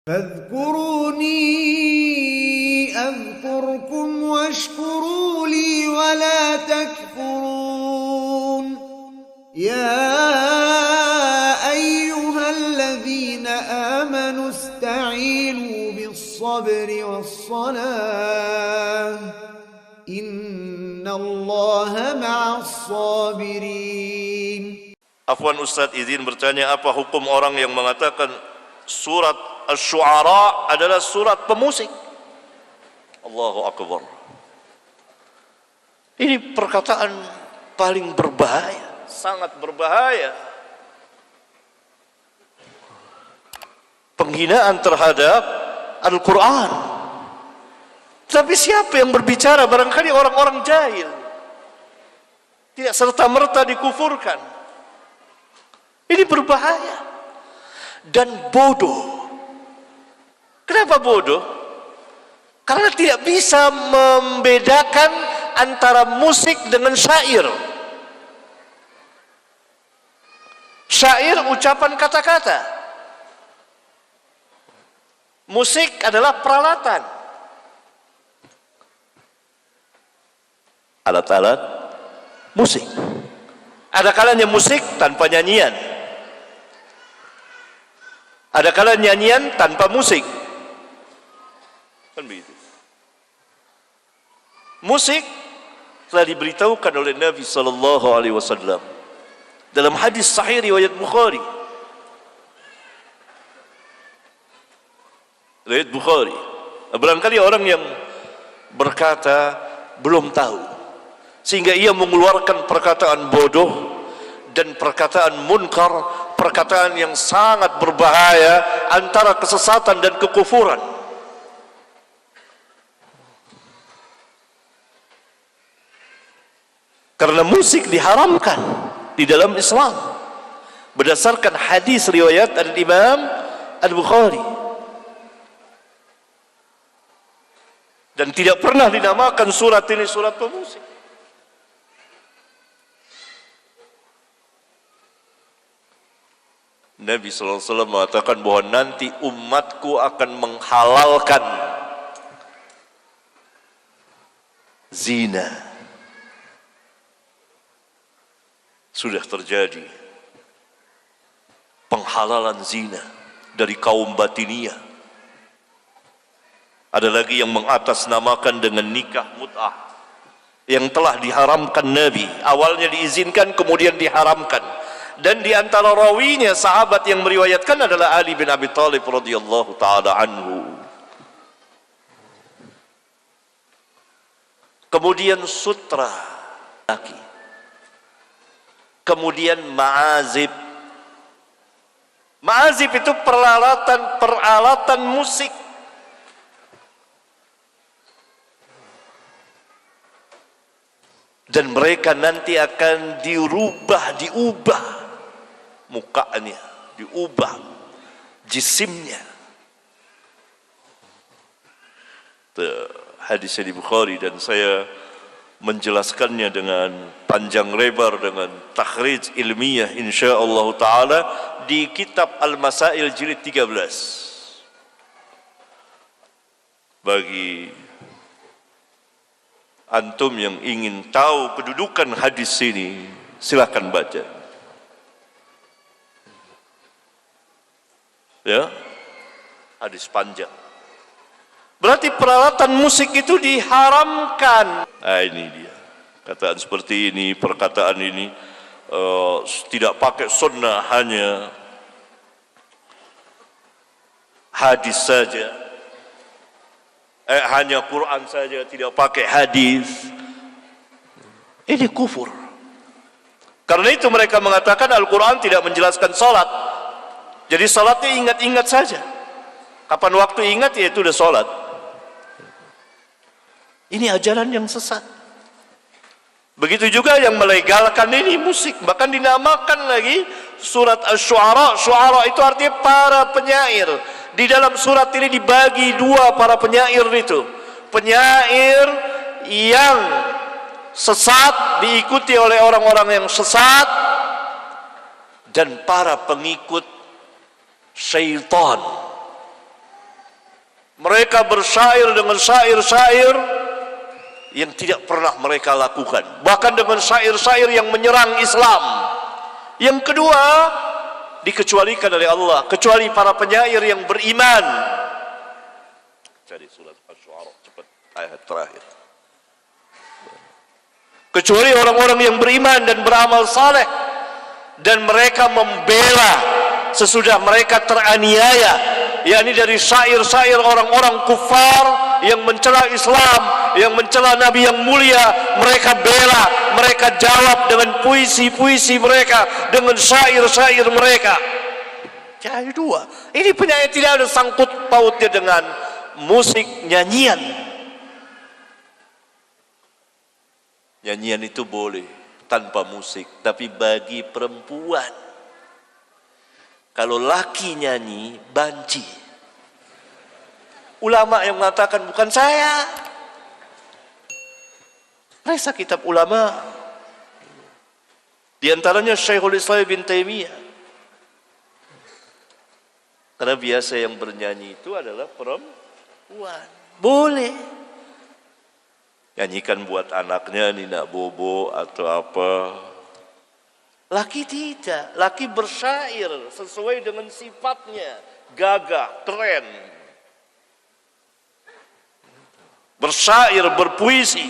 فاذكروني أذكركم واشكروا لي ولا تكفرون يا أيها الذين آمنوا استعينوا بالصبر والصلاة إن الله مع الصابرين. Afwan Ustaz, izin bertanya, apa hukum orang yang mengatakan surat Asy-Syu'ara adalah surat pemusik? Allahu Akbar. Ini perkataan paling berbahaya, sangat berbahaya. Penghinaan terhadap Al-Quran. Tapi siapa yang berbicara? Barangkali orang-orang jahil, tidak serta-merta dikufurkan. Ini berbahaya dan bodoh. Kenapa bodoh? Karena tidak bisa membedakan antara musik dengan syair. Syair ucapan kata-kata. Musik adalah peralatan. Alat-alat musik. Ada kalanya musik tanpa nyanyian. Ada kala nyanyian tanpa musik. Kan begitu. Musik telah diberitahukan oleh Nabi sallallahu alaihi wasallam dalam hadis sahih riwayat Bukhari. Riwayat Bukhari. Barangkali orang yang berkata belum tahu, sehingga ia mengeluarkan perkataan bodoh dan perkataan munkar, perkataan yang sangat berbahaya antara kesesatan dan kekufuran. Karena musik diharamkan di dalam Islam berdasarkan hadis riwayat Al-Imam Al-Bukhari, dan tidak pernah dinamakan surat ini surat pemusik. Nabi SAW mengatakan bahwa nanti umatku akan menghalalkan zina. Sudah terjadi penghalalan zina dari kaum Batiniyah. Ada lagi yang mengatasnamakan dengan nikah mut'ah yang telah diharamkan Nabi. Awalnya diizinkan, kemudian diharamkan. Dan di antara rawinya sahabat yang meriwayatkan adalah Ali bin Abi Thalib radhiyallahu taala anhu. Kemudian sutra laki. Kemudian ma'azib. Ma'azib itu peralatan musik. Dan mereka nanti akan diubah mukanya, diubah jisimnya. Hadisnya di Bukhari, dan saya menjelaskannya dengan panjang lebar dengan takhrij ilmiah insyaallah taala di kitab Al-Masail jilid 13. Bagi antum yang ingin tahu kedudukan hadis ini, silakan baca. Ya, hadis panjang. Berarti peralatan musik itu diharamkan. Nah, ini dia perkataan seperti ini, perkataan ini tidak pakai sunnah, hanya hadis saja, hanya Quran saja, tidak pakai hadis. Ini kufur. Karena itu mereka mengatakan Al-Quran tidak menjelaskan salat. Jadi salatnya ingat-ingat saja. Kapan waktu ingat, ya itu udah salat. Ini ajaran yang sesat. Begitu juga yang melegalkan ini musik, bahkan dinamakan lagi surat Asy-Syu'ara. Syu'ara itu artinya para penyair. Di dalam surat ini dibagi dua para penyair itu. Penyair yang sesat diikuti oleh orang-orang yang sesat, dan para pengikut syaitan Mereka bersyair dengan syair-syair yang tidak pernah mereka lakukan, bahkan dengan syair-syair yang menyerang Islam. Yang kedua, dikecualikan oleh Allah, kecuali para penyair yang beriman. Cari surat Asy-Syu'ara cepat, ayat terakhir. Kecuali orang-orang yang beriman dan beramal saleh, dan mereka membela sesudah mereka teraniaya, yakni dari syair-syair orang-orang kufar yang mencela Islam, yang mencela Nabi yang mulia. Mereka bela, mereka jawab dengan puisi-puisi mereka, dengan syair-syair mereka. Jadi dua, ini penyair tidak ada sangkut pautnya dengan musik, nyanyian. Nyanyian itu boleh tanpa musik, tapi bagi perempuan. Kalau laki nyanyi, banci. Ulama yang mengatakan bukan saya. Periksa kitab ulama. Di antaranya Syekhul Islam bin Taimiyah. Karena biasa yang bernyanyi itu adalah perempuan. Boleh. Nyanyikan buat anaknya Nina Bobo atau apa. Laki tidak, laki bersyair sesuai dengan sifatnya, gagah, keren. Bersyair, berpuisi,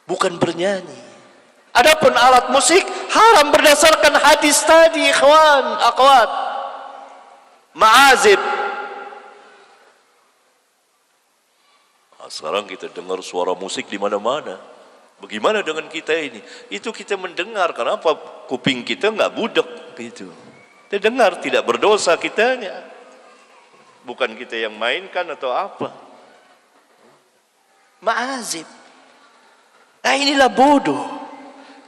bukan bernyanyi. Adapun alat musik haram berdasarkan hadis tadi, ikhwan, akhwat. Ma'azib. Sekarang kita dengar suara musik di mana-mana. Bagaimana dengan kita ini? Itu kita mendengar, kenapa kuping kita nggak budek gitu. Kita dengar, tidak berdosa kitanya. Bukan kita yang mainkan atau apa. Ma'azib. Nah inilah bodoh,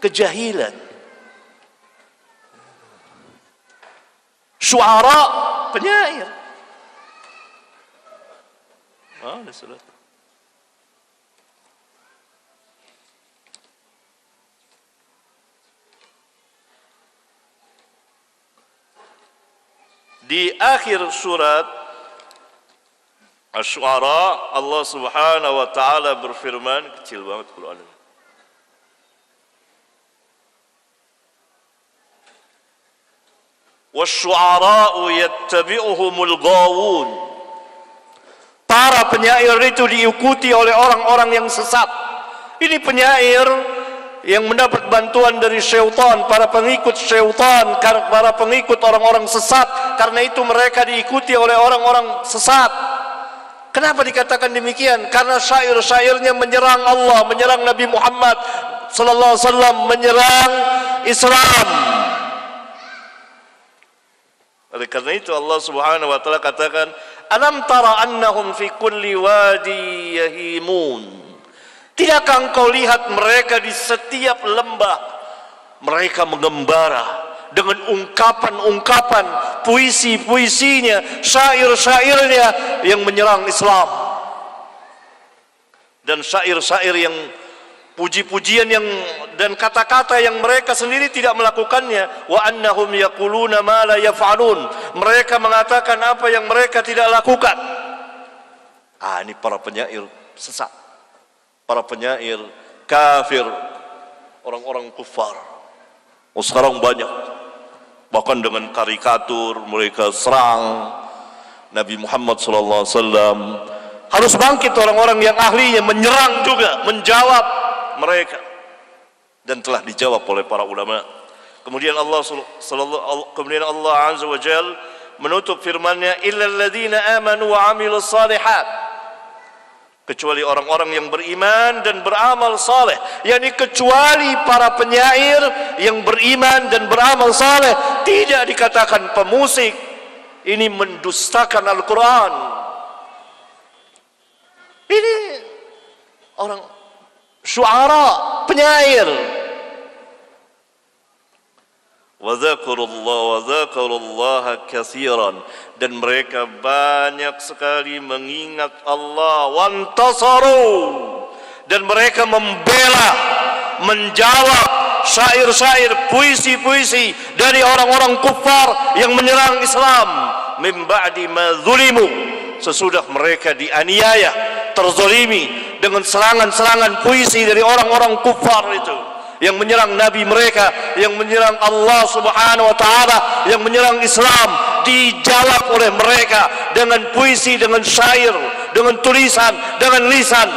kejahilan. Syu'ara, penyair. Mana surat? Di akhir surat Asy-Syu'ara, Allah Subhanahu wa taala berfirman, kecil banget Quran. Wasy-syu'ara'u yattabi'uhumul ghawun. Para penyair itu diikuti oleh orang-orang yang sesat. Ini penyair yang mendapat bantuan dari syaitan, para pengikut syaitan, para pengikut orang-orang sesat. Karena itu mereka diikuti oleh orang-orang sesat. Kenapa dikatakan demikian? Karena syair-syairnya menyerang Allah, menyerang Nabi Muhammad sallallahu alaihi wasallam, menyerang Islam. Oleh karena itu Allah Subhanahu wa taala katakan, "Alam tara annahum fi kulli wadi yahimun." Tidakkah engkau lihat mereka di setiap lembah mereka mengembara dengan ungkapan-ungkapan, puisi-puisinya, syair-syairnya yang menyerang Islam. Dan syair-syair yang puji-pujian yang dan kata-kata yang mereka sendiri tidak melakukannya. Wa annahum yaquluna ma la yaf'alun. Mereka mengatakan apa yang mereka tidak lakukan. Ini para penyair sesat. Para penyair kafir, orang-orang kufar. Sekarang banyak, bahkan dengan karikatur mereka serang Nabi Muhammad SAW. Harus bangkit orang-orang yang ahlinya menyerang juga, menjawab mereka, dan telah dijawab oleh para ulama. Kemudian Allah Azza wa Jal menutup firman-Nya, illal ladzina amanu wa 'amilus shalihat. Kecuali orang-orang yang beriman dan beramal saleh, yakni kecuali para penyair yang beriman dan beramal saleh. Tidak dikatakan pemusik. Ini mendustakan Al-Quran. Ini orang syu'ara, penyair. Wa dzakarullaha katsiran, dan mereka banyak sekali mengingat Allah. Wantasaru, dan mereka membela, menjawab syair-syair, puisi-puisi dari orang-orang kufar yang menyerang Islam. Min ba'di ma zulimu, sesudah mereka dianiaya, terzolimi dengan serangan-serangan puisi dari orang-orang kufar itu, yang menyerang Nabi mereka, yang menyerang Allah Subhanahu wa Ta'ala, yang menyerang Islam, dijawab oleh mereka dengan puisi, dengan syair, dengan tulisan, dengan lisan.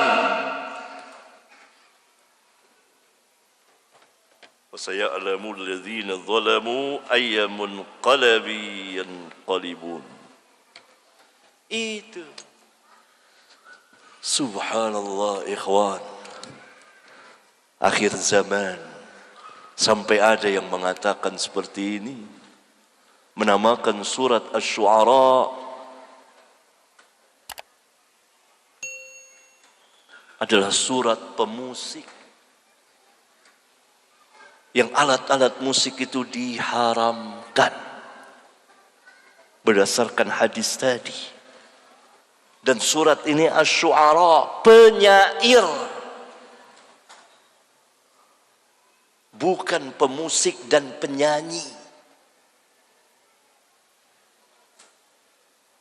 وَسَيَعْلَمُ الَّذِينَ ظَلَمُوا أَيَّ مُنْقَلَبٍ يَنْقَلِبُونَ. Itu subhanallah ikhwan, akhir zaman sampai ada yang mengatakan seperti ini, menamakan surat Asy-Syu'ara adalah surat pemusik, yang alat-alat musik itu diharamkan berdasarkan hadis tadi. Dan surat ini Asy-Syu'ara, penyair, bukan pemusik dan penyanyi.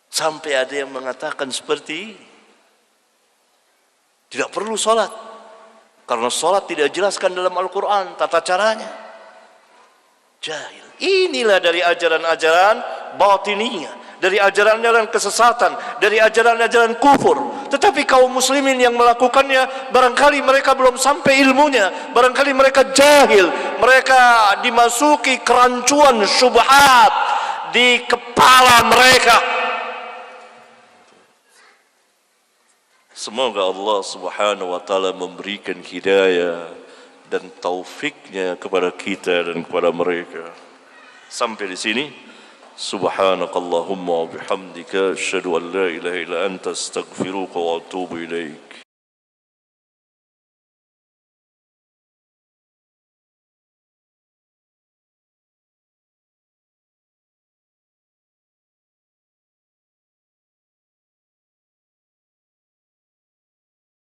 Sampai ada yang mengatakan seperti ini. Tidak perlu sholat, karena sholat tidak dijelaskan dalam Al-Quran tata caranya. Jahil. Inilah dari ajaran-ajaran batiniyah, dari ajaran-ajaran kesesatan, dari ajaran-ajaran kufur. Tetapi kaum muslimin yang melakukannya, barangkali mereka belum sampai ilmunya, barangkali mereka jahil, mereka dimasuki kerancuan syubhat di kepala mereka. Semoga Allah Subhanahu wa Ta'ala memberikan hidayah dan taufiknya kepada kita dan kepada mereka. Sampai di sini. Subhanakallahumma wa bihamdika asyhadu an la ilaha illa anta astaghfiruka wa atubu ilaik.